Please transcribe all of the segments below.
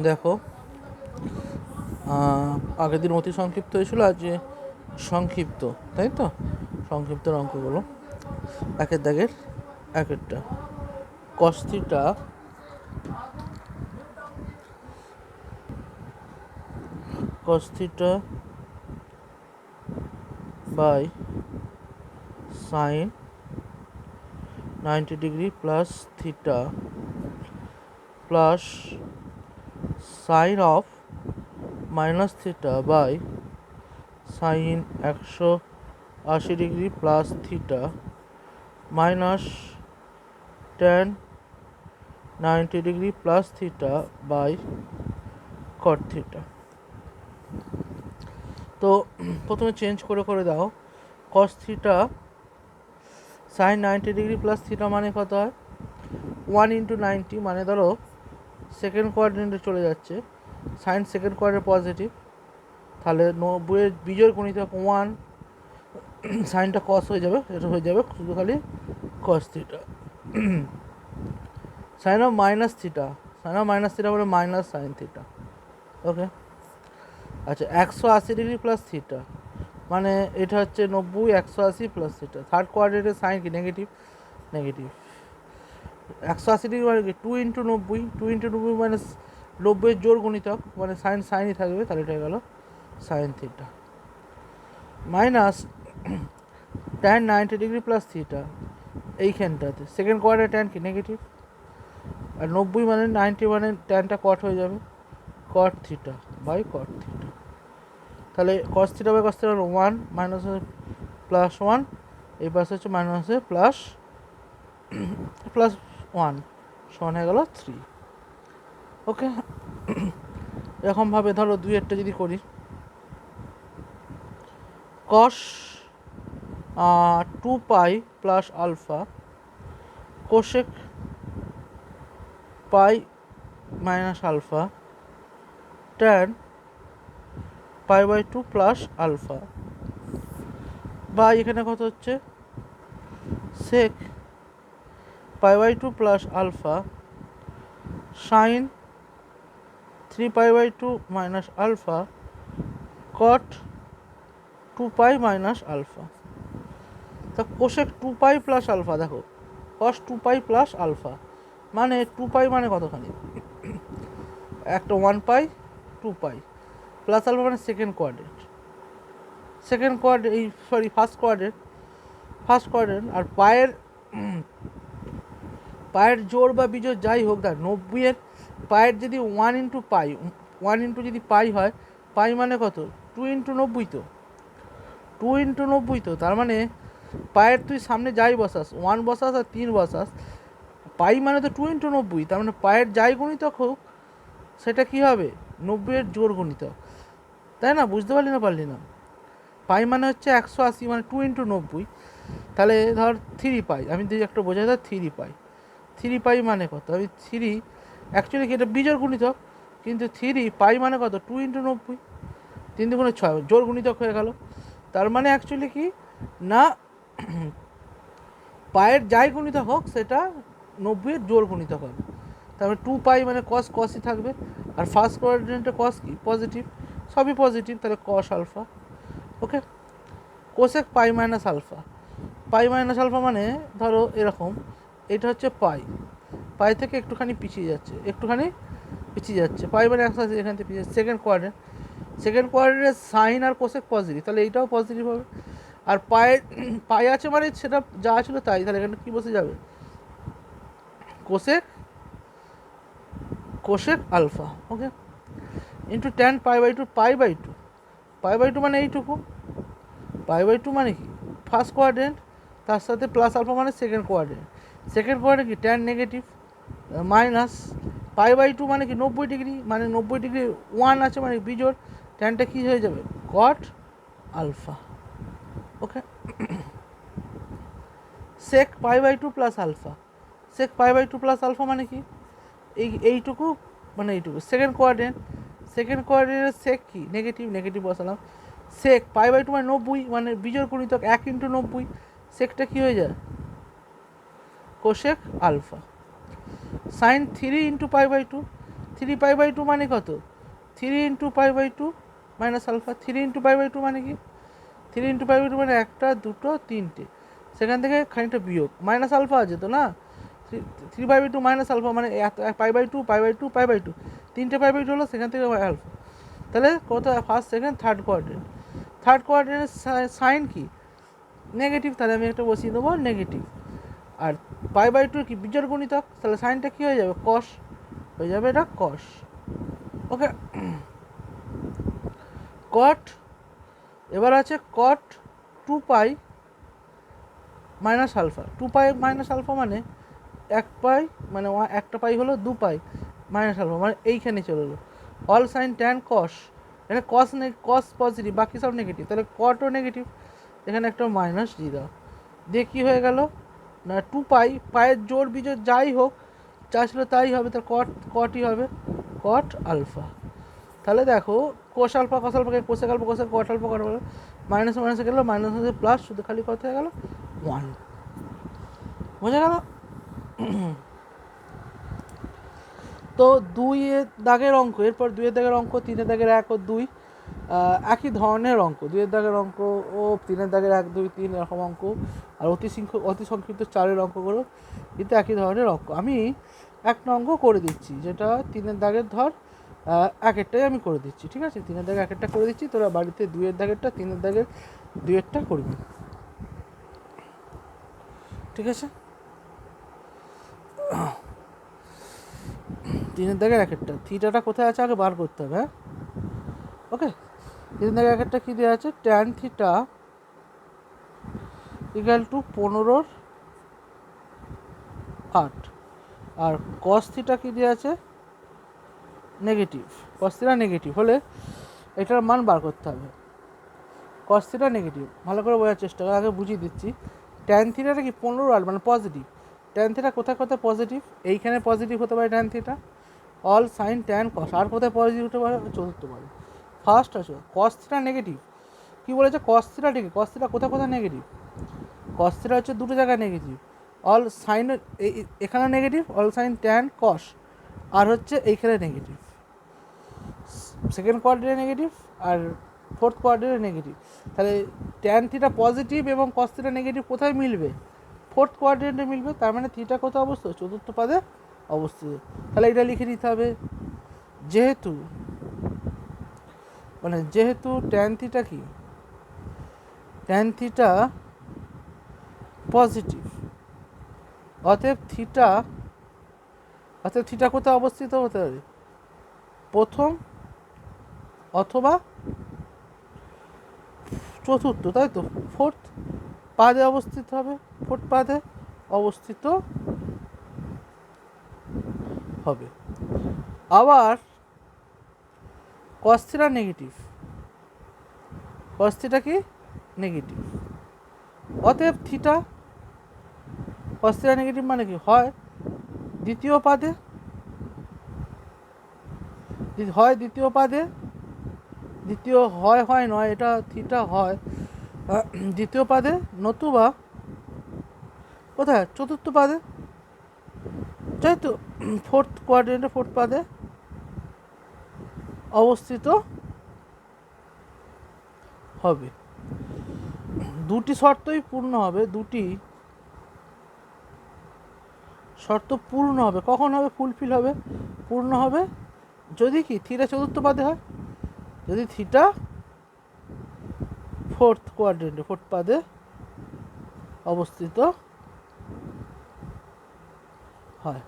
দেখো, আগের দিন অতি সংক্ষিপ্ত হয়েছিল, আজ সংক্ষিপ্ত, তাই তো? সংক্ষিপ্ত অঙ্কগুলো একের দাগের একেরটা। কস্তিটা by sine 90 degree plus theta plus sine of minus theta by sine 180 degree plus theta minus tan 90 degree plus theta by cot theta. তো প্রথমে চেঞ্জ করে দাও। Cos theta sine 90 degree plus theta মানে কত হয়? 1 ইন্টু 90, মানে ধরো second কোয়াড্রেন্টে চলে যাচ্ছে, সাইন সেকেন্ড কোয়াড্রেন্ট পজিটিভ, তাহলে 90-এর বিজোড় গুণিতক 1, সাইনটা কস হয়ে যাবে, এটা হয়ে যাবে শুধু খালি cos theta. Sine of minus theta মানে মাইনাস সাইন থিটা। ওকে, আচ্ছা 180 ডিগ্রি প্লাস থিটা মানে এটা হচ্ছে 90, 180 প্লাস থিটা। থার্ড কোয়াড্রেন্টের সাইন কি? নেগেটিভ। 180 ডিগ্রি মানে কি? 2 ইন্টু 90 মানে 90-এর জোর গুণিতক, মানে সাইনই থাকবে, তাহলে এটা হয়ে গেল sine theta minus tan 90 degree plus theta. এইখানটাতে সেকেন্ড কোয়াড্রেন্ট ট্যান কি? নেগেটিভ, আর 90 মানে 90 মানে ট্যানটা কট হয়ে যাবে, cot theta by cot theta. তাহলে cos theta by cos theta 1 minus plus 1, এই পাশে হচ্ছে মাইনাসে প্লাস 1 সমান হয়ে গেল 3। ওকে, এরকমভাবে ধরো দুইয়েরটা যদি করি, cos 2 pi plus alpha cosec pi minus alpha tan pi by 2 plus alpha, বা এখানে কত হচ্ছে sec pi by 2 plus alpha sine 3 pi by 2 minus alpha cot 2 pi minus alpha. তা কোশেক 2 পাই প্লাস আলফা, দেখো cos 2 pi plus alpha মানে 2 পাই মানে কতখানি? একটা 1 পাই 2 পাই প্লাস আলফা মানে সেকেন্ড কোয়াড্রেন্ট, এই সরি ফার্স্ট কোয়াড্রেন্ট। আর পায়ের জোর বা বিজোড় যাই হোক, দেখ 90-এর পায়ের যদি 1 ইন্টু যদি পাই হয়, পাই মানে কত? 2 ইন্টু 90, তো 2 ইন্টু 90, তো তার মানে পায়ের তুই সামনে যাই বসাস, 1 বসাস আর 3 বসাস, পাই মানে তো 2 ইন্টু 90, তার মানে পায়ের যাই গুণিতক হোক সেটা কী হবে? 90-এর জোর গুণিতক, তাই না? বুঝতে পারলি না? পাই মানে হচ্ছে 180, মানে 2 ইন্টু 90, তাহলে ধর 3 পাই, আমি যদি একটা বোঝাই, ধর 3 পাই মানে কত? আমি 3 অ্যাকচুয়ালি কি এটা বিজোড় গুণিতক, কিন্তু 3 পাই মানে কত? 2 ইন্টু 90, 3 দুগুণে 6, জোর গুণিতক হয়ে গেল। তার মানে অ্যাকচুয়ালি কি না, পায়ের যাই গুণিতক হোক সেটা 90-এর জোর গুণিতক হবে। তারপরে 2 পাই মানে কসই থাকবে, আর ফার্স্ট কোয়াড্রেন্টে কস কি? পজিটিভ, সবই পজিটিভ, তাহলে কস আলফা। ওকে, কোসেক পাই মাইনাস আলফা মানে ধরো এরকম, এটা হচ্ছে পাই থেকে একটুখানি পিছিয়ে যাচ্ছে, পাই মানে 180, এখান থেকে পিছিয়ে। সেকেন্ড কোয়াড্রেন্টের সাইন আর কোসেক পজিটিভ, তাহলে এইটাও পজিটিভ হবে। আর পাই আছে মানে সেটা যা ছিল তাই, তাহলে এখানে কী বসে যাবে? Cosec alpha. Okay, into tan pi by two মানে এইটুকু, পাই বাই টু মানে কি? ফার্স্ট কোয়াড্রেন্ট, তার সাথে প্লাস আলফা মানে সেকেন্ড কোয়াড্রেন্ট কি? Tan negative minus pi by two মানে কি? 90 ডিগ্রি, মানে 90 ডিগ্রি 1 আছে মানে বিজোড়, ট্যানটা কী হয়ে যাবে? Cot alpha. Okay, sec pi by two plus alpha মানে কি? এইটুকু মানে এইটুকু। সেকেন্ড কোয়াড্রেন্টের সেক কি? নেগেটিভ বসালাম। সেক পাই বাই টু মানে 90, মানে বিজোড় গুণিতক 1 ইন্টু 90, সেকটা কী হয়ে যায়? Cosec alpha. Sine 3 into pi by two, 3π/2 মানে কত? 3 ইন্টু π/2 মাইনাস আলফা। 3 ইন্টু π/2 মানে কি? 3 ইন্টু π/2 মানে 1টা 2টো 3টে, সেখান থেকে খানিকটা বিয়োগ, মাইনাস আলফা আছে তো না, 3π/2 মাইনাস আলফা মানে π/2 π/2 π/2, 3টে π/2 হলো, সেখান থেকে আলফা। তাহলে কত? First second third quadrant. Third কোয়াড্রেন্টের সাইন কি? নেগেটিভ, তাহলে আমি একটা বসিয়ে দেবো নেগেটিভ। আর π/2 কি? বিজোড় গুণিতক, তাহলে সাইনটা কী হয়ে যাবে? কস হয়ে যাবে, এটা কস। ওকে, কট। এবার আছে কট 2π মাইনাস আলফা। 2π মাইনাস আলফা মানে 1π, মানে 1টা পাই হলো 2π মাইনাস আলফা, মানে এইখানে চলে এলো। অল সাইন ট্যান কস, এটা কস পজিটিভ, বাকি সব নেগেটিভ, তাহলে কটও নেগেটিভ, এখানে একটা মাইনাস দিয়ে দাও। দিয়ে কী হয়ে গেল না, 2π, পায়ের জোর বিজোড় যাই হোক, যা ছিল তাই হবে, তার কটই হবে, কট আলফা। তাহলে দেখো কোস আলফা কস আলফাকে কোসে গেল, কোসে কট আলফা কট আলফা, মাইনাসে মাইনাসে গেল, মাইনাসে প্লাস, শুধু খালি কত হয়ে গেল? 1। বোঝা গেল? তো 2-এর দাগের অঙ্ক, এরপর 2-এর দাগের অঙ্ক, 3-এর দাগের 1 ও 2 একই ধরনের অঙ্ক। 2-এর দাগের অঙ্ক ও 3-এর দাগের 1 2 3 এরকম অঙ্ক, আর অতি সংক্ষিপ্ত 4-এর অঙ্কগুলো কিন্তু একই ধরনের অঙ্ক। আমি একটা অঙ্ক করে দিচ্ছি, যেটা 3-এর দাগের ধর একেরটাই আমি করে দিচ্ছি, ঠিক আছে? 3-এর দাগের একেরটা করে দিচ্ছি, তোরা বাড়িতে 2-এর দাগেরটা 3-এর দাগের 2-এরটা করবি, ঠিক আছে? 3-এর দাগের একেরটা, থিটাটা কোথায় আছে আগে বার করতে হবে, হ্যাঁ? ওকে, 3-এর দাগের একেরটা কী দেওয়া আছে? ট্যান থিটা ইকুয়াল টু 15/8, আর কস থিটা কী দেওয়া আছে? নেগেটিভ। কস থিটা নেগেটিভ হলে এটার মান বার করতে হবে। কস থিটা নেগেটিভ, ভালো করে বোঝার চেষ্টা করে, আগে বুঝিয়ে দিচ্ছি। ট্যান থিটাটা কি 15/8 মানে পজিটিভ। ট্যান থিটা কোথায় কোথায় পজিটিভ? এইখানে পজিটিভ হতে পারে tan theta. All sine tan cos, আর কোথায় পজিটিভ হতে পারে? চতুর্থ পারে। ফার্স্ট আছে কস থিটা নেগেটিভ। কী বলেছে? কস থিটা ঠিক, কস থিটা কোথায় কোথায় নেগেটিভ? কস থিটা হচ্ছে দুটো জায়গায় নেগেটিভ। অল সাইন এখানে negative, all sine tan cos, আর হচ্ছে এইখানে নেগেটিভ। সেকেন্ড কোয়াড্রেন্টে নেগেটিভ আর ফোর্থ কোয়াড্রেন্টে নেগেটিভ। তাহলে ট্যান থিটা পজিটিভ এবং কস থিটা নেগেটিভ কোথায় মিলবে? ফোর্থ কোয়াড্রেন্টে মিলবে, তার মানে থিটা কোথায় অবস্থিত? চতুর্থ পাদে অবস্থিত। তাহলে এটা লিখে নিতে হবে, যেহেতু ট্যান থিটা কি? ট্যান থিটা পজিটিভ, অতএব থিটা কোথায় অবস্থিত হতে পারে? প্রথম অথবা চতুর্থ, তাই তো? ফোর্থ পাদে অবস্থিত হবে, ফোর্থ পাদে অবস্থিত হবে। আবার cos theta negative, cos theta কি? নেগেটিভ, অতএব থিটা, কস থিটা নেগেটিভ মানে কি? হয় দ্বিতীয় পাদে, দ্বিতীয় হয় নয়, এটা থিটা হয় দ্বিতীয় পাদে, নতুবা কোথায়? চতুর্থ পাদে, তাই তো? ফোর্থ কোয়াড্রেন্টে, ফোর্থ পাদে অবস্থিত হবে। দুটি শর্তই পূর্ণ হবে, দুটি শর্ত পূর্ণ হবে। কখন হবে ফুলফিল হবে? পূর্ণ হবে যদি কি থিটা চতুর্থ পাদে হয়, যদি থিটা ফোর্থ কোয়াড্রেন্টে, ফোর্থ পাদে অবস্থিত হয়।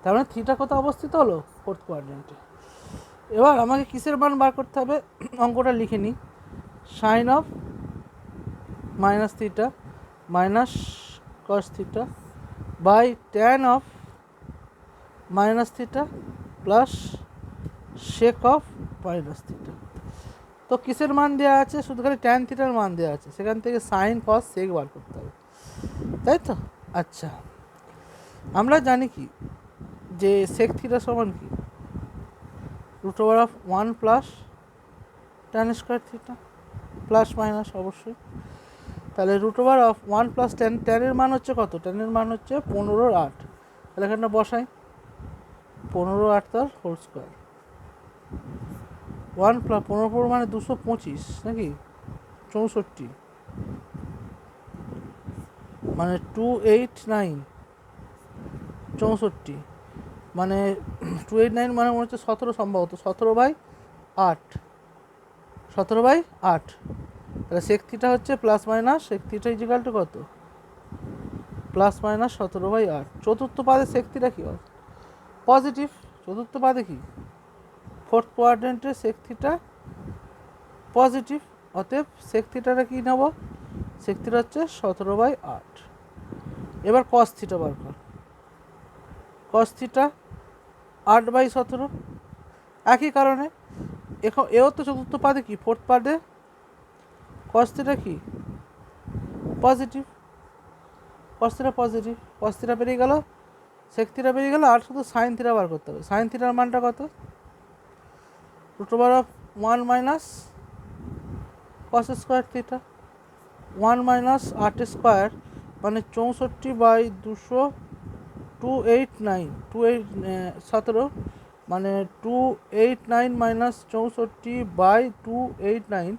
তার মানে থিটা কোথায় অবস্থিত হলো? ফোর্থ কোয়াড্রেন্টে। এবার আমাকে কিসের মান বার করতে হবে? অঙ্কটা লিখে নিই। Sine of minus theta minus cos theta by tan of minus theta plus sec of minus theta. তো কিসের মান দেওয়া আছে? শুধু খালি ট্যান থিটার মান দেওয়া আছে, সেখান থেকে সাইন কস সেক বার করতে হবে, তাই তো? আচ্ছা, আমরা জানি কি যে সেক থিটা সমান কি? √1 plus tan square theta, plus minus অবশ্যই। তাহলে √1 প্লাস ট্যানের মান হচ্ছে কত? ট্যানের মান হচ্ছে 15/8। তাহলে এখানটা বসাই, 15 তার হোল স্কোয়ার, 1 + 15 মানে 225 নাকি 64 মানে 289 64 মানে 289 মানে মনে হচ্ছে 17 সম্ভবত 17/8 17/8 তাহলে সেক থিটা হচ্ছে plus minus sec theta equal to কত প্লাস মাইনাস 17/8। চতুর্থ পাদে সেক থিটা কী হয় পজিটিভ, চতুর্থ পাদে কি ফোর্থ কোয়াড্রেন্টে সেক থিটা পজিটিভ, অতএব সেক থিটাটা কী নেব সেক থিটা হচ্ছে 17/8। এবার কস থিটা বার কর, কস থিটা 8/17 একই কারণে এখন এও তো চতুর্থ পাদে কি ফোর্থ পাদে কস থিটা কি positive, cos theta positive, cos theta বেরিয়ে গেল সেক থিটা বেরিয়ে গেল, আর শুধু সাইন থিটা বার করতে হবে। সাইন থিটার মানটা কত √1 cos স্কোয়ার থিটা 1 - 8 স্কোয়ার মানে 64/200 289 মানে 289 - 64/289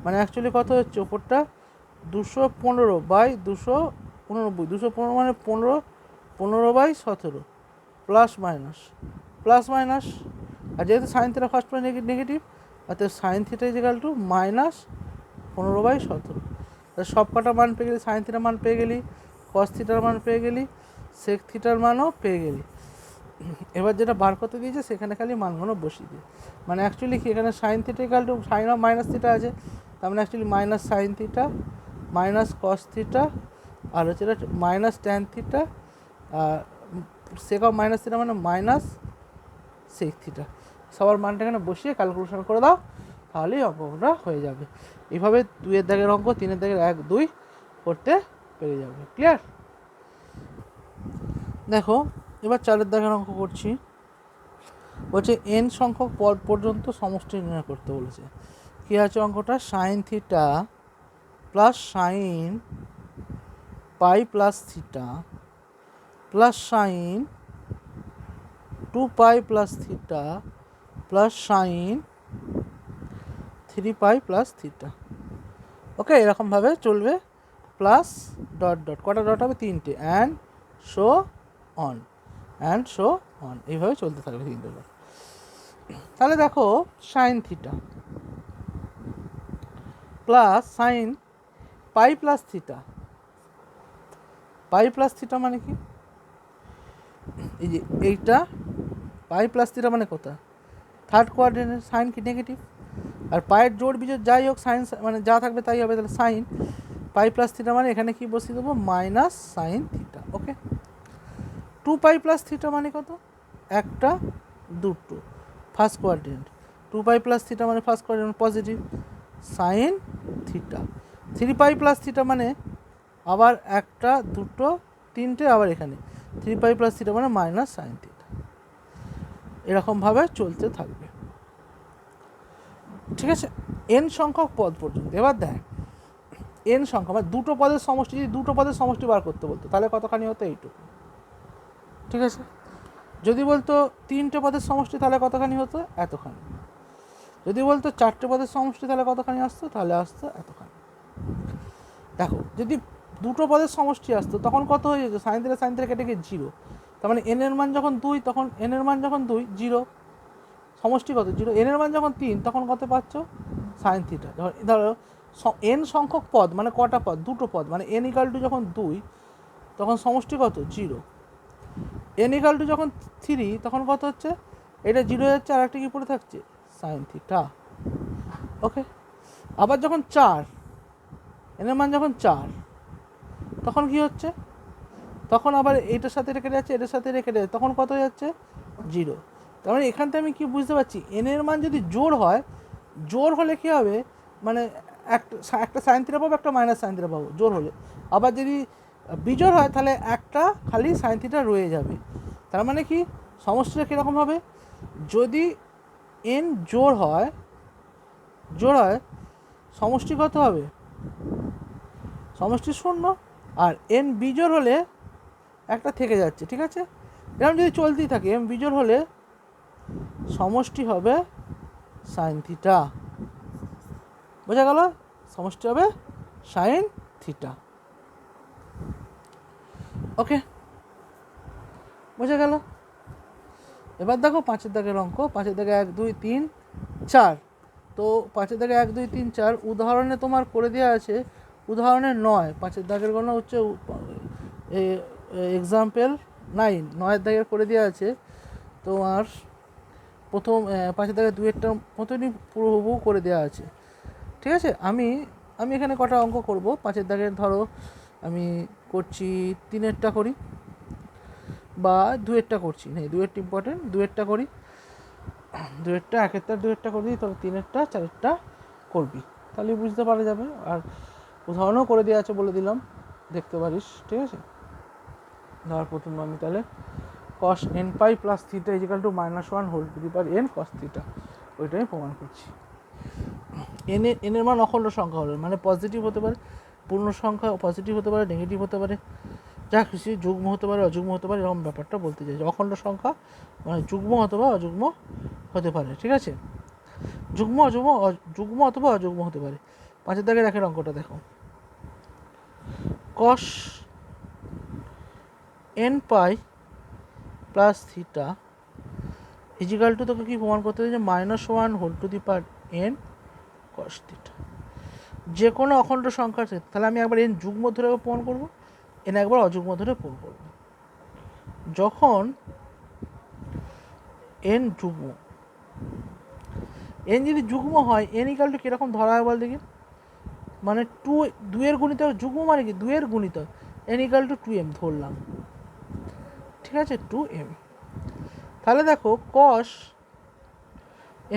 মানে অ্যাকচুয়ালি কত হচ্ছে ওপরটা 215/289 215 মানে 15/17 প্লাস মাইনাস আর যেহেতু সাইন থিটা ফার্স্ট পাই নেগেটিভ অর্থাৎ সাইন থিটা ইজিক্যাল টু -15/17। সব কটা মান পেয়ে গেলি, সাইন থিটার মান পেয়ে গেলি, কস থিটার মান পেয়ে গেলি, সেক থিটার মানও পেয়ে গেলি। এবার যেটা বার করতে দিয়েছে সেখানে খালি মানগুলো বসিয়ে দিয়ে মানে অ্যাকচুয়ালি কি এখানে sine theta equal to sine of minus theta আছে, তার মানে actually minus sine theta minus cos theta আর হচ্ছে এটা minus tan theta sec of minus theta মানে মাইনাস সেক থিটা। সবার মানটা এখানে বসিয়ে ক্যালকুলেশন করে দাও তাহলেই অঙ্কটা হয়ে যাবে। এইভাবে 2-এর দাগের অঙ্ক 3-এর দাগের 1, 2 করতে পেরে যাবে। ক্লিয়ার? দেখো এবার 4-এর দাগের অঙ্ক করছি। বলছে n সংখ্যক পদ পর্যন্ত সমষ্টি নির্ণয় করতে বলেছে। কী আছে অঙ্কটা sine theta plus sine pi plus theta plus sine 2π plus theta plus sine 3π plus theta. Okay এরকমভাবে চলবে প্লাস ডট ডট কটা ডট হবে 3টে অ্যান্ড শো অন এইভাবে চলতে থাকবে 3টে ডট। তাহলে দেখো sign theta plus sine pi plus theta, পাই প্লাস থিটা মানে কি এই যে এইটা পাই প্লাস থিটা মানে কোথা থার্ড কোয়াড্রেন্টের সাইন কি নেগেটিভ আর পায়ের জোড় বিজোড় যাই হোক সাইন মানে যা থাকবে তাই হবে, তাহলে সাইন পাই প্লাস থিটা মানে এখানে কি বসিয়ে দেবো minus sine theta. Okay 2π plus theta মানে কত একটা দুটো ফার্স্ট কোয়াড্রেন্ট 2π প্লাস থিটা মানে first quadrant positive sine theta 3π plus theta মানে আবার একটা দুটো তিনটে আবার এখানে 3π প্লাস থিটা মানে মাইনাস সাইন থিটা। এরকমভাবে চলতে থাকবে। ঠিক আছে n সংখ্যক পদ পর্যন্ত। এবার দেখ n সংখ্যা মানে দুটো পদের সমষ্টি, যদি দুটো পদের সমষ্টি বার করতে বলতো তাহলে কতখানি হতো এইটুকু। ঠিক আছে যদি বলতো 3টে পদের সমষ্টি তাহলে কতখানি হতো এতখানি, যদি বলতো 4টে পদের সমষ্টি তাহলে কতখানি আসতো তাহলে আসতো এতখানি। দেখো যদি দুটো পদের সমষ্টি আসতো তখন কত হয়ে যেত সাইন থিটা কেটে গিয়ে 0, তার মানে n এর মান যখন 2 তখন n এর মান যখন 2 0 সমষ্টি কত 0, n এর মান যখন 3 তখন কত পাচ্ছ সাইন থিটা। ধরো n সংখ্যক পদ মানে কটা পদ দুটো পদ মানে n = যখন 2 তখন সমষ্টি কত 0, n = যখন 3 তখন কত হচ্ছে এটা 0 হয়ে যাচ্ছে আর একটা কি পড়ে থাকছে সাইন থিটা। ওকে আবার যখন 4 n এর মান যখন 4 তখন কি হচ্ছে তখন আবার এটার সাথে রেখে যাচ্ছে এটার সাথে রেখে যাচ্ছে তখন কত হয়ে যাচ্ছে 0। তার মানে এখান থেকে আমি কি বুঝতে পারছি n এর মান যদি জোড় হয় জোড় হলে কি হবে মানে একটা সাইন থিটা পাবো একটা মাইনাস সাইন থিটা পাবো জোড় হলে, আবার যদি বিজোড় হয় তাহলে একটা খালি সাইন থিটা রয়ে যাবে। তার মানে কি সমষ্টিটা কীরকম হবে যদি n জোড় হয় সমষ্টি কত হবে সমষ্টি 0 আর n বিজোড় হলে একটা থেকে যাচ্ছে। ঠিক আছে এরকম যদি চলতেই থাকে, এম বিজোড় হলে সমষ্টি হবে সাইন থিটা। বোঝা গেল? সমষ্টি হবে সাইন থিটা। ওকে, বোঝা গেল? এবার দেখো 5 দাগের অঙ্ক। 5 দাগে 1 2 3 4। তো 5 দাগে 1 2 3 4 উদাহরণে তোমার করে দেওয়া আছে, উদাহরণে 9। 5 দাগের গণনা হচ্ছে এক্সাম্পল 9। 9 দাগের করে দেওয়া আছে তোমার প্রথম 5 দাগে 2-এরটার মতনই পুরোবু করে দেওয়া আছে। ঠিক আছে, আমি এখানে কটা অঙ্ক করব। 5 দাগের ধরো আমি করছি 3-এরটা করি বা 2-এরটা করছি, নেই 2-এরটা ইম্পর্টেন্ট, 2-এরটা করি। 2-এরটা 1-এরটা 2-এরটা করবি, তবে 3-এরটা 4-এরটা করবি, তাহলে বুঝতে পারা যাবে। আর উদাহরণও করে দেওয়া আছে, বলে দিলাম, দেখতে পারিস। ঠিক আছে, ধর প্রথম আমি তাহলে cos n pi plus theta equal to -1 whole to the power n cos theta, ওইটাই আমি প্রমাণ করছি। এনের মান অখণ্ড সংখ্যা হলে, মানে পজিটিভ হতে পারে, পূর্ণ সংখ্যা পজিটিভ হতে পারে, নেগেটিভ হতে পারে, যা খুশি, যুগ্ম হতে পারে, অযুগ্ম হতে পারে, এরকম ব্যাপারটা বলতে চাইছে। অখণ্ড সংখ্যা মানে যুগ্ম অথবা অযুগ্ম হতে পারে। ঠিক আছে, যুগ্ম অথবা অযুগ্ম হতে পারে। 5 দাগের 1-এর অঙ্কটা দেখো, cos n pi plus theta equal to, তোকে কি প্রমাণ করতে হবে যে -1 whole to the power n cos theta. যে কোনো অখণ্ড সংখ্যার ক্ষেত্রে তাহলে আমি একবার n যুগ্ম ধরে প্রমাণ করব, n একবার অযুগ্ম ধরে প্রমাণ করব। যখন n যুগ্ম, n যদি যুগ্ম হয়, n ইকাল টু কীরকম ধরা হয় বল দেখি, মানে 2-এর গুণিতক যুগ্ম মানে কি 2-এর গুণিতক, n ইকাল টু 2m ধরলাম। ঠিক আছে, 2m। তাহলে দেখো cos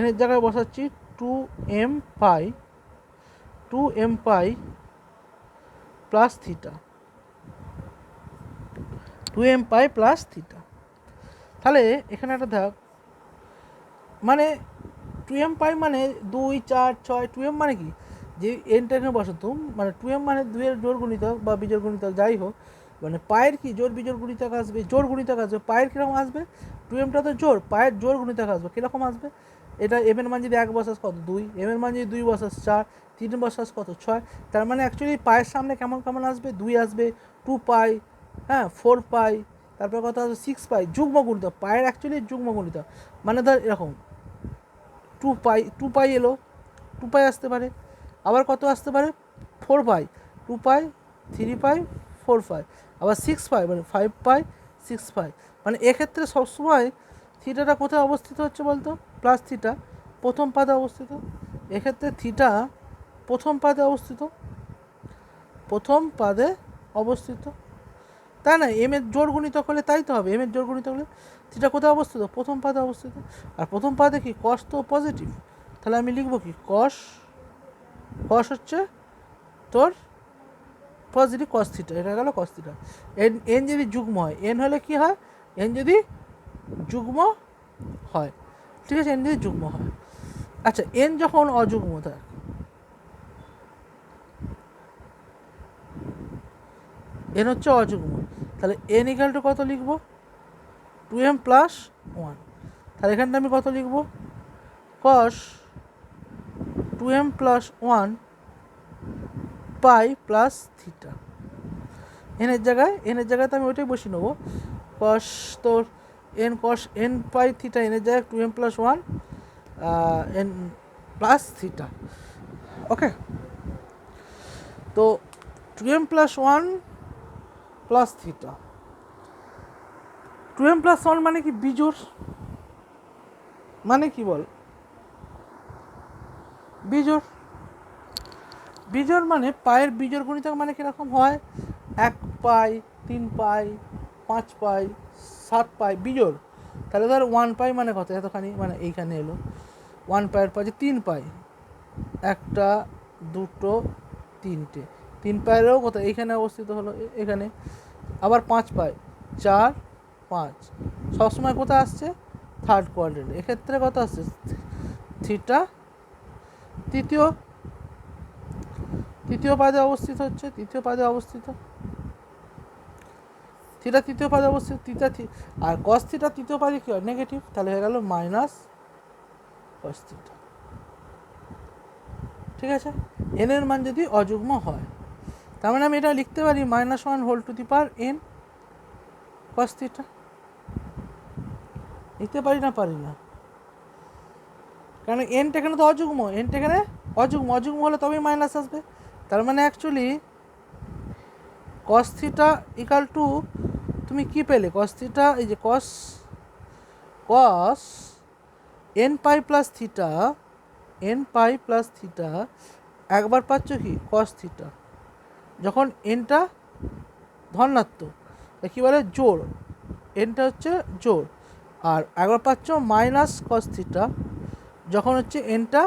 n এর জায়গায় বসাচ্ছি 2m পাই প্লাস থিটা, 2m পাই প্লাস থিটা। তাহলে এখানে একটা দেখ, মানে 2m পাই মানে 2 4 6, 2m মানে কি, যে এনটা এখানে বসাতো, মানে 2m মানে 2-এর জোড় গুণিতক বা বিজোড় গুণিতক যাই হোক, মানে পায়ের কি জোড় বিজোড় গুণিতক আসবে, জোড় গুণিতক আসবে। পায়ের কীরকম আসবে, 2mটা তো জোড়, পায়ের জোড় গুণিতক আসবে, কীরকম আসবে, এটা m এর মান যদি 1 বসাস কত 2, m এর মান যদি 2 বসাস 4, 3 বসাস কত 6। তার মানে অ্যাকচুয়ালি পায়ের সামনে কেমন কেমন আসবে, 2 আসবে, 2 পাই, হ্যাঁ 4 পাই, তারপর কত আসবে 6 পাই, যুগ্ম গুণিতক, পায়ের অ্যাকচুয়ালি যুগ্ম গুণিতক, মানে ধর এরকম 2 পাই এলো, 2 পাই আসতে পারে, আবার কত আসতে পারে 4 পাই, 2 পাই, 3 পাই, 4 পাই, আবার 6 পাই, মানে 5 পাই, 6 পাই। মানে এক্ষেত্রে সবসময় থিটাটা কোথায় অবস্থিত হচ্ছে বলতো, প্লাস থিটা প্রথম পাদে অবস্থিত। এক্ষেত্রে থিটা প্রথম পাদে অবস্থিত, তাই না? এম এর জোড় গুণিতক হলে তাই তো হবে, এম এর জোড় গুণিতক হলে থিটা কোথায় অবস্থিত, প্রথম পাদে অবস্থিত। আর প্রথম পাদে কি কস তো পজিটিভ, তাহলে আমি লিখবো কি কস হচ্ছে তোর পজিটিভ কস থিটা, এটা গেল কস থিটা। এন যদি যুগ্ম হয়, এন হলে কি হয়, এন যদি যুগ্ম হয়, ঠিক আছে, এন যদি যুগ্ম হয়। আচ্ছা, এন যখন অযুগ্ম থাকে, এন হচ্ছে অযুগ্ম, তাহলে এন ইকাল টু কত লিখবো, 2m প্লাস 1। তাহলে এখানটা আমি কত লিখবো, cos 2m প্লাস 1 পাই প্লাস থিটা। এনের জায়গায় তো আমি ওইটাই বসিয়ে নেবো, cos তোর n পাই থিটা, এনের জায়গায় 2m plus 1 n plus theta. Okay, তো 2m plus 1 plus theta, 2m plus 1 মানে কি বিজোড়, মানে কি বল, বিজোড় মানে পায়ের বিজোড় গুণিতক মানে কীরকম হয়, 1 পাই, 3 পাই, 5 পাই, 7 পাই বিজোড়। তাহলে ধর 1 পাই মানে কত, এতখানি, মানে এইখানে এলো 1 পাইয়ের পাশে 3 পাই, 1টা 2টো 3টে, 3 পায়েরও কত এইখানে অবস্থিত হলো, এখানে। আবার 5 পাই, 4 5, সবসময় কোথায় আসছে, থার্ড কোয়াড্রেন্ট। এক্ষেত্রে কত আসছে, থিটা তৃতীয় পাদে অবস্থিত হচ্ছে, তৃতীয় থিটা তৃতীয় পাদে অবশ্যই আর কস থিটা তৃতীয় পাদে কী হয় নেগেটিভ, তাহলে হয়ে গেল মাইনাস কস থিটা। ঠিক আছে, এন এর মান যদি অযুগ্ম হয়, তার মানে আমি এটা লিখতে পারি -1 whole to the power n cos theta. লিখতে পারি না? পারি না, কারণ এনটা এখানে তো অযুগ্ম, এনটা এখানে অযুগ্ম হলে তবেই মাইনাস আসবে। তার মানে actually cos theta equal to, তুমি কি পেলে কস থিটা, এই যে কস এন পাই প্লাস থিটা একবার পাচ্ছ কি কস থিটা, যখন এনটা ধনাত্মক কী বলে জোড়, এনটা হচ্ছে জোড়, আর একবার পাচ্ছ মাইনাস কস থিটা যখন হচ্ছে এনটা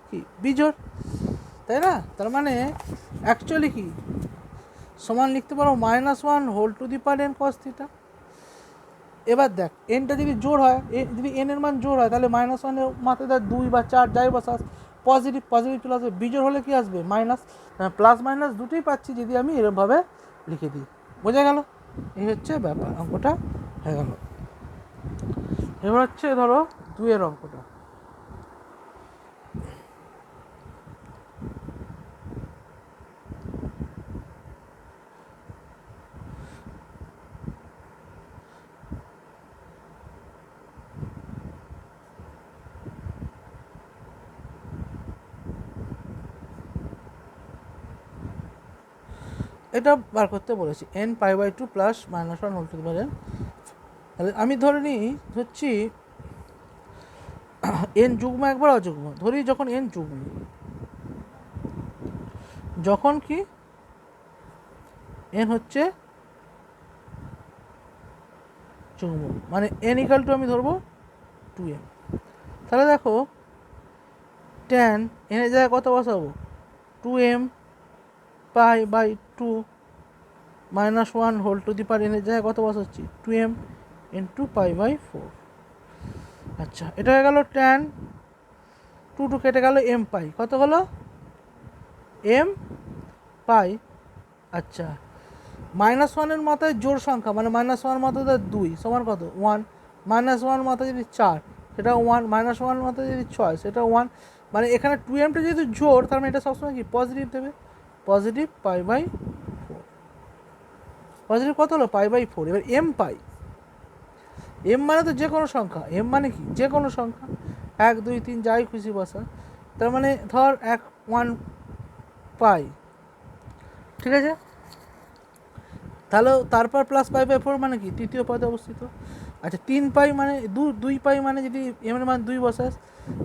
কি বিজোড়, তাই না? তার মানে অ্যাকচুয়ালি কি সমান লিখতে পারো -1 whole to the power n cos theta. এবার দেখ এনটা যদি জোড় হয়, যদি এন এর মান জোড় হয় তাহলে -1 এর মাথায় দেখ 2 বা 4 যাই বসাস পজিটিভ চলে আসবে, বিজোড় হলে কি আসবে মাইনাস, প্লাস মাইনাস দুটোই পাচ্ছি যদি আমি এরকমভাবে লিখে দিই। বোঝা গেল? এই হচ্ছে ব্যাপার, অঙ্কটা হয়ে গেল। এবার হচ্ছে ধরো 2 এর অঙ্কটা। এটা বার করতে বলেছি n π/2 plus -1 whole to the power n। তাহলে আমি ধরে নিই হচ্ছি এন যুগ্ম একবার অযুগ্ম, ধরি যখন এন যুগ্ম, যখন কি এন হচ্ছে যুগ্ম মানে এন ইকাল টু আমি ধরবো 2m। তাহলে দেখো ট্যান এনের জায়গায় কত বসাবো 2m π/2 -1 whole to the power n এর জায়গায় কত বসাচ্ছি 2m ইন্টু π/4। আচ্ছা, এটা হয়ে গেল ট্যান 2 কেটে গেল m পাই, কত হলো m পাই। আচ্ছা, -1 এর মাথায় জোড় সংখ্যা মানে -1 মাথায় 2 সমান কত 1, -1 মাথায় যদি 4 সেটা 1, -1 মাথায় যদি 6 সেটা 1, মানে এখানে 2mটা যেহেতু জোড় তার মানে এটা সবসময় কি পজিটিভ দেবে, পজিটিভ π/4। পজিটিভ কত হলো π/4। এবার m পাই, m মানে তো যে কোনো সংখ্যা, m মানে কি যে কোনো সংখ্যা 1 2 3 যাই খুশি বসা, তার মানে ধর 1 পাই, ঠিক আছে। তাহলে তারপর প্লাস π/4 মানে কি তৃতীয় পদে অবস্থিত। আচ্ছা 3 পাই মানে 2 পাই মানে যদি এম এর মান 2 বসাস,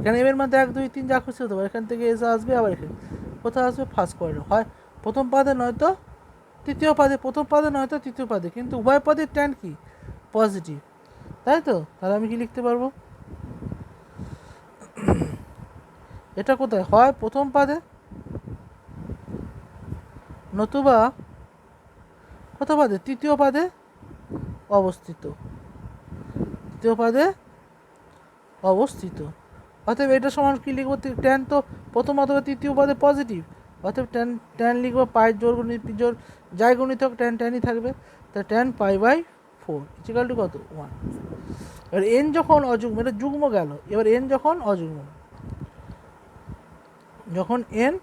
এখানে এম এর মান 1 2 3 যা খুশি হতে পারে, এখান থেকে এসে আসবে আবার এখানে কোথায় আসবে ফার্স্ট কোয়ার্টার, হয় প্রথম পাদে নয়তো তৃতীয় পাদে, প্রথম পাদে নয়তো তৃতীয় পাদে, কিন্তু উভয় পদের ট্যান কি পজিটিভ, তাই তো। তাহলে আমি কি লিখতে পারবো এটা কোথায় হয় প্রথম পাদে নতুবা কত পাদে তৃতীয় পাদে অবস্থিত, তৃতীয় পাদে অবস্থিত। অতএব এটা সমান কি লিখবো ট্যান তো প্রথম অথবা তৃতীয় পাদে পজিটিভ, অতএব ট্যান লিখবো পায়ের জোর জোর যাই গণিত হোক ট্যানই থাকবে, তা ট্যান π/4 ইকুয়াল টু কত 1। এবার এন যখন অযুগ্ম, এটা যুগ্ম গেল, এবার এন যখন অযুগ্ম, যখন এন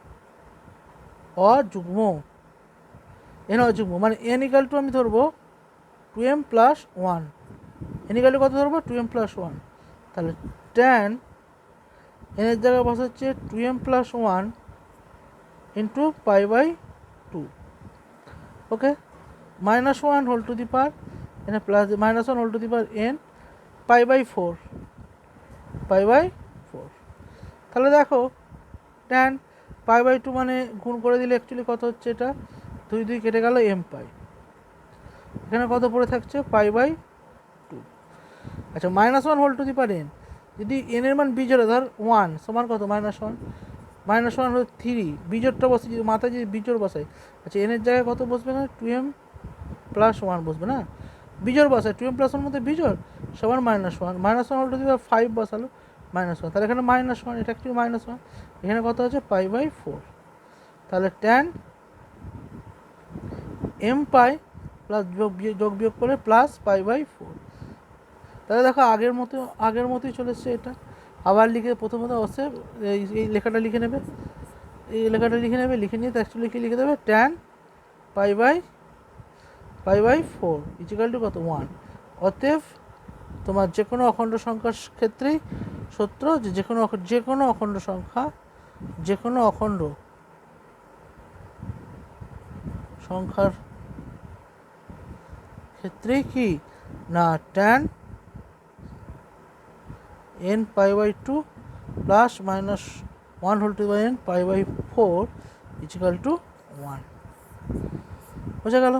অযুগ্ম মানে এন ইকাল টু আমি ধরবো 2m + 1, এন ইকাল টু কত ধরবো 2m + 1, তাহলে ট্যান এনের জায়গায় বসাচ্ছে 2m + 1 into π/2, okay, -1 whole to the power এনে plus -1 whole to the power n π/4, তাহলে দেখো ট্যান π/2 মানে গুণ করে দিলে অ্যাকচুয়ালি কত হচ্ছে, এটা 2 2 কেটে গেল m পাই, এখানে কত পড়ে থাকছে π/2। আচ্ছা -1 whole to the power n, যদি n এর মান বিজোড় ধর 1 সমান কত -1 হলো 3, বিজোড়টা বসে যদি মাথায় যদি বিজোড় বসাই, আচ্ছা n এর জায়গায় কত বসবে না 2m + 1 বসবে না, বিজোড় বসায় 2m + 1 মধ্যে বিজোড় সমান -1 হোল টু দি পাওয়ার 5 বসালো -1, তাহলে এখানে -1 এটা একটু -1, এখানে কত আছে π/4, তাহলে ট্যান m পাই প্লাস যোগ বিয়োগ করে প্লাস পাই/4। তাহলে দেখো আগের মতোই চলে এসছে। এটা আবার লিখে প্রথমত অবশ্যই এই লেখাটা লিখে নেবে, লিখে নিয়ে অ্যাকচুয়ালি লিখে দেবে tan পাই/4 ইজিক্যাল টু কত 1। অতএব তোমার যে কোনো অখণ্ড সংখ্যার ক্ষেত্রেই সূত্র যে কোনো অখণ্ড সংখ্যার ক্ষেত্রেই কি না tan n π/2 plus minus 1/n π/4 equal to 1। বোঝা গেল?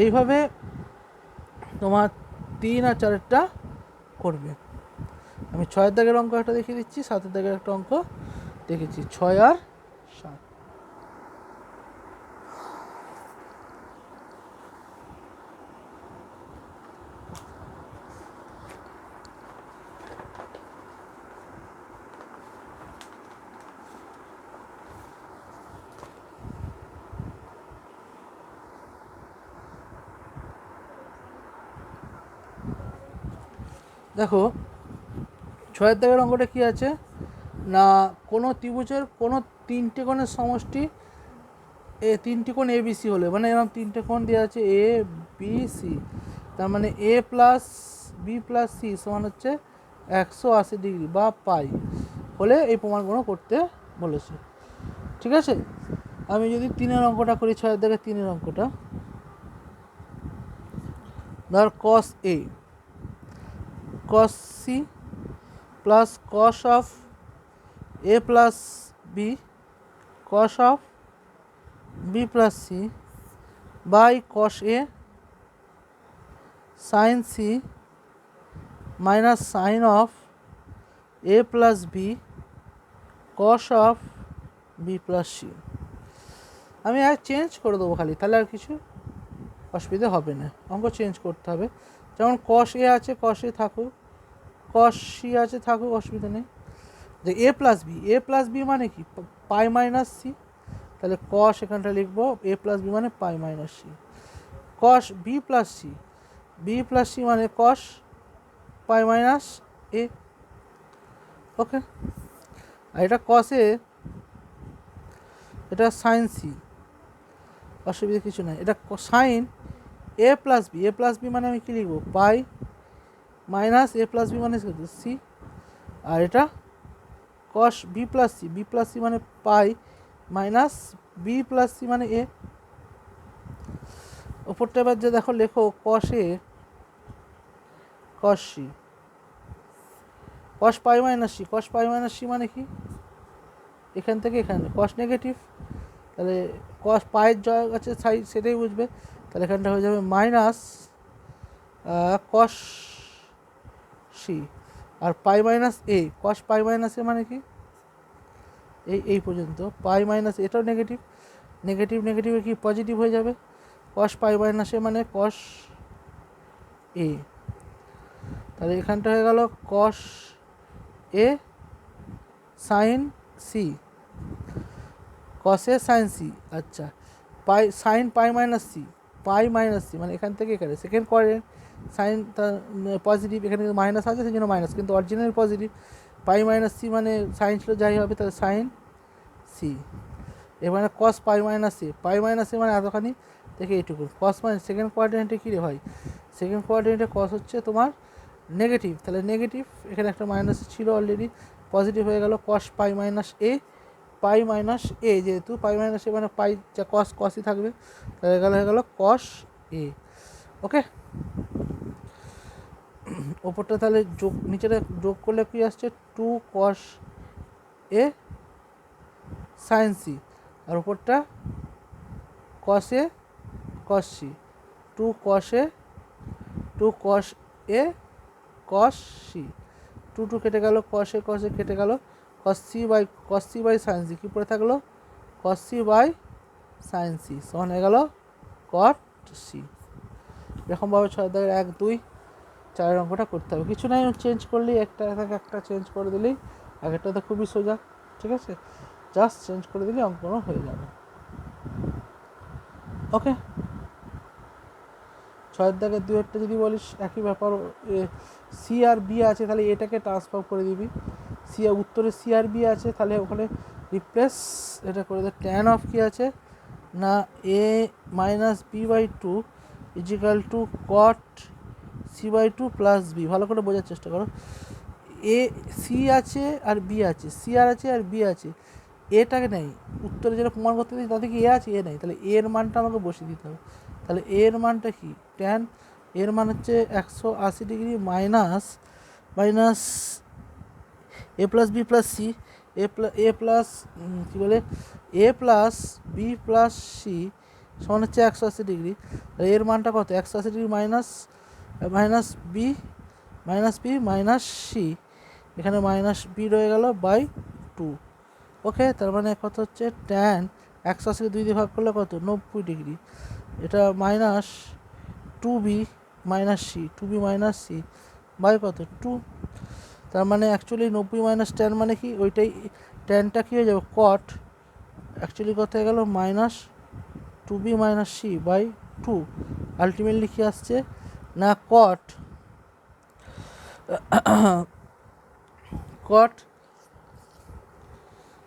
এইভাবে তোমার 3 আর 4 করবে। আমি 6 দাগের অঙ্ক একটা দেখিয়ে দিচ্ছি, 7 দাগের একটা অঙ্ক দেখেছি, 6 আর 7। দেখো 6 দাগের অঙ্কটা কী আছে না, কোনো ত্রিভুজের কোনো 3টে কোণের সমষ্টি তিনটি কোণ ABC হলে, মানে এরকম 3টে কোণ দেওয়া আছে ABC, তার মানে A plus B plus C সমান হচ্ছে 180 ডিগ্রি বা পাই হলে এই প্রমাণগুলো করতে বলেছে। ঠিক আছে, আমি যদি 3-এর অঙ্কটা করি, 6 দাগের 3-এর অঙ্কটা, ধর cos A cos C plus cos of A plus B cos of B plus C by cos A sin C minus sin of A plus B cos of B plus C। আমি আর change করে দেবো খালি, তাহলে আর কিছু অসুবিধা হবে না। অঙ্ক চেঞ্জ করতে হবে, যেমন cos A আছে cos A থাকুক, cos C আছে থাকুক, অসুবিধা নেই। যে A plus B মানে কি পাই মাইনাস সি, তাহলে cos এখানটা লিখবো A প্লাস বি মানে pi minus C, cos B plus C মানে cos pi minus A. Okay, আর এটা cos এ, এটা সাইন সি, অসুবিধা কিছু নাই। এটা সাইন A প্লাস বি মানে আমি কী লিখবো পাই মাইনাস A প্লাস বি মানে সি, আর এটা cos B প্লাস সি মানে pi minus B plus C মানে এ। ওপরটা এবার যে দেখো লেখো cos A cos C cos pi minus C মানে কি এখান থেকে এখানে cos নেগেটিভ, তাহলে cos পায়ের জয় আছে সাইড সেটাই বুঝবে, তাহলে এখানটা হয়ে যাবে মাইনাস cos C, আর পাই মাইনাস এ cos পাই মাইনাস এ মানে কি এই পর্যন্ত পাই মাইনাস, এটাও নেগেটিভ কি পজিটিভ হয়ে যাবে, cos পাই মাইনাস এ মানে cos এ, তাহলে এখানটা হয়ে গেল cos A sine C, cos A sine C. আচ্ছা, পাই সাইন পাই মাইনাস সি মানে এখান থেকে এখানে সেকেন্ড কোয়াড্রেন্ট, সাইন পজিটিভ, এখানে কিন্তু মাইনাস আছে সেই জন্য মাইনাস, কিন্তু অরিজিনাল পজিটিভ, পাই মাইনাস সি মানে সাইন ছিল যাই হবে, তাহলে সাইন সি। এবারে cos পাই মাইনাস এ মানে এতখানি থেকে এইটুকু, cos মানে সেকেন্ড কোয়াড্রেন্টে কী রে ভাই, সেকেন্ড কোয়াড্রেন্টে cos হচ্ছে তোমার নেগেটিভ, তাহলে নেগেটিভ এখানে একটা মাইনাস ছিল অলরেডি, পজিটিভ হয়ে গেল cos পাই মাইনাস এ, যেহেতু পাই মাইনাস এ মানে পাই যা কসই থাকবে, তাহলে হয়ে গেল cos এ। ওকে, ওপরটা তাহলে যোগ, নিচেটা যোগ করলে কি আসছে 2 cos এ সাইন সি, আর ওপরটা cos A cos C, 2 cos A cos C, 2 কেটে গেল, cos এ কেটে গেল, cos C by sine C, কী পড়ে থাকলো cos C by sine C সমান হয়ে গেল cot সি। এরকমভাবে 6 দাগের 1, 2, 4 অঙ্কটা করতে হবে, কিছু নাই, চেঞ্জ করলেই একটা চেঞ্জ করে দিলেই, আগেরটা তো খুবই সোজা। ঠিক আছে, জাস্ট চেঞ্জ করে দিলে অঙ্কগুলো হয়ে যাবে। ওকে। ছয়ের দাগের দুয়েরটা যদি বলিস একই ব্যাপার, সি আর বি আছে তাহলে এটাকে ট্রান্সফার করে দিবি, সি উত্তরে সি আর বি আছে তাহলে ওখানে রিপ্লেস এটা করে দে। ট্যান অফ কী আছে না A minus B by two is equal two cot C by two plus B. ভালো করে বোঝার চেষ্টা করো, এ সি আছে আর বি আছে, সি আর আছে আর বি আছে, এটাকে নেই উত্তরে যেটা প্রমাণ করতে দিই তাতে কি এ আছে, এ নেই, তাহলে এর মানটা আমাকে বসিয়ে দিতে হবে। তাহলে এর মানটা কি, ট্যান এর মান হচ্ছে 180 degree minus minus A plus B plus C, A plus কী বলে A plus B plus C সমান হচ্ছে 180 ডিগ্রি। এর মানটা কত, 180 degree minus minus B minus C, এখানে মাইনাস বি রয়ে গেল বাই টু। ওকে, তার মানে কত হচ্ছে ট্যান 180 2 দিয়ে ভাগ করলে কত 90 ডিগ্রি, এটা minus two B minus C, two B minus C by কত 2। তার মানে অ্যাকচুয়ালি 90 মাইনাস ট্যান মানে কি, ওইটাই ট্যানটা কী হয়ে যাবে কট, অ্যাকচুয়ালি কত হয়ে গেল minus two B minus C by two. Ultimately কী আসছে না কট কট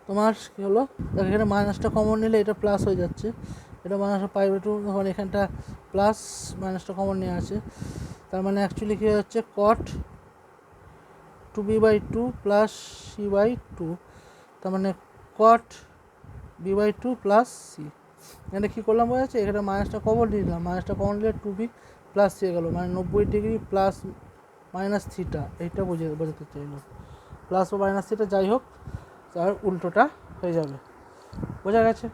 তোমার কী হলো, এখানে মাইনাসটা কমন নিলে এটা প্লাস হয়ে যাচ্ছে, এটা মাইনাস পাই বাই টু, তখন এখানটা প্লাস মাইনাসটা কমন নিয়ে আছে, তার মানে অ্যাকচুয়ালি কী হচ্ছে cot two B by two plus C by two, তার মানে cot B by two plus C. এখানে কী করলাম বোঝা যাচ্ছে, এখানে মাইনাসটা কমন নিয়ে দিলাম, মাইনাসটা কমন নিলে টু বি প্লাস সি হয়ে গেলো, মানে 90 ডিগ্রি প্লাস মাইনাস থিটা, এইটা বোঝাতে চাইলো, প্লাস ও মাইনাস থিটা যাই হোক তার উল্টোটা হয়ে যাবে। বোঝা গেছে,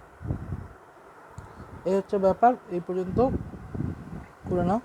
এই হচ্ছে ব্যাপার, এই পর্যন্ত করে নাও।